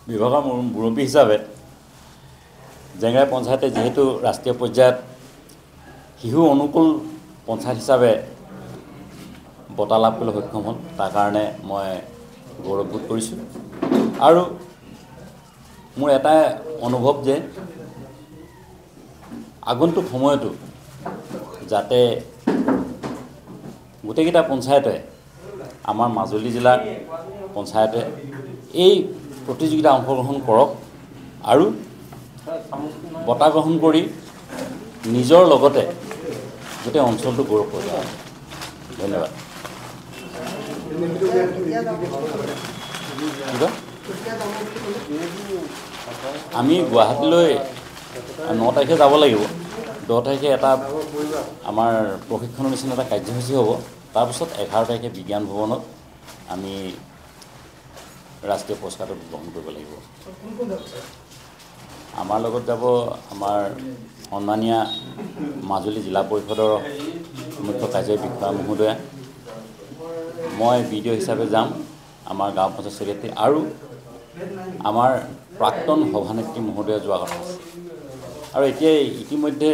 বিভাগৰ মুৰব্বী হিচাপে জেংৰাই পঞ্চায়তে যেহেতু ৰাষ্ট্ৰীয় পৰ্যায়ত শিশু অনুকূল পঞ্চায়ত হিচাপে বঁটা লাভ কৰিবলৈ সক্ষম হ'ল তাৰ কাৰণে মই গৌৰৱবোধ কৰিছোঁ আৰু মোৰ এটা অনুভৱ যে আগন্তুক সময়তো যাতে গোটেইকেইটা পঞ্চায়তে আমাৰ মাজুলী জিলাৰ পঞ্চায়তে এই প্ৰতিযোগিতা অংশগ্ৰহণ কৰক আৰু বঁটা গ্ৰহণ কৰি নিজৰ লগতে গোটেই অঞ্চলটো গৌৰৱ কৰিব। ধন্যবাদ। আমি গুৱাহাটীলৈ 9 তাৰিখে যাব লাগিব। 10 তাৰিখে এটা আমাৰ প্ৰশিক্ষণ অনুষ্ঠান এটা কাৰ্যসূচী হ'ব। তাৰপিছত 11 তাৰিখে বিজ্ঞান ভৱনত আমি ৰাষ্ট্ৰীয় পুৰস্কাৰটো গ্ৰহণ কৰিব লাগিব। আমাৰ লগত যাব আমাৰ সন্মানীয় মাজুলী জিলা পৰিষদৰ মুখ্য কাৰ্যবাহী বিষয়া মহোদয়া, মই বিডিঅ' হিচাপে যাম, আমাৰ গাঁও পঞ্চায়ত ছেক্ৰেটাৰী আৰু আমাৰ প্ৰাক্তন সভানেত্ৰী মহোদয়া যোৱা কথা আছে। আৰু এতিয়া ইতিমধ্যে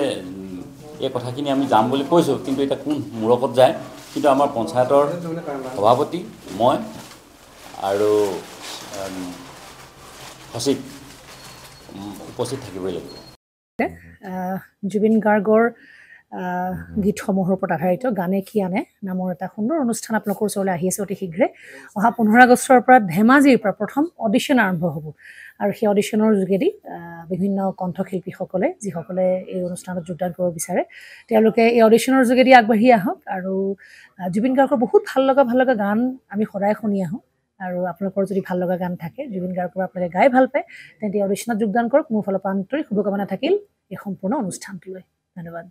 এই কথাখিনি আমি যাম বুলি কৈছোঁ, কিন্তু এতিয়া কোন মূৰকত যায়, কিন্তু আমাৰ পঞ্চায়তৰ সভাপতি, মই আৰু সচিব উপস্থিত থাকিবই লাগিব। জুবিন গাৰ্গৰ গীতসমূহৰ ওপৰত আধাৰিত গানে কি আনে নামৰ এটা সুন্দৰ অনুষ্ঠান আপোনালোকৰ ওচৰলৈ আহি আছে অতি শীঘ্ৰে। অহা 15 আগষ্টৰ পৰা ধেমাজিৰ পৰা প্ৰথম অডিশ্যন আৰম্ভ হ'ব আৰু সেই অডিশ্যনৰ যোগেদি বিভিন্ন কণ্ঠশিল্পীসকলে যিসকলে এই অনুষ্ঠানত যোগদান কৰিব বিচাৰে তেওঁলোকে এই অডিশ্যনৰ যোগেদি আগবাঢ়ি আহক আৰু জুবিন গাৰ্গৰ বহুত ভাল লগা গান আমি সদায় শুনি আহোঁ আৰু আপোনালোকৰ যদি ভাল লগা গান থাকে জুবিন গাৰ্গৰ আপোনালোকে গাই ভাল পায় তেন্তে অডিশ্যনত যোগদান কৰক। মোৰ ফালৰ পৰা আন্তৰিক শুভকামনা থাকিল এই সম্পূৰ্ণ অনুষ্ঠানটোলৈ। ধন্যবাদ।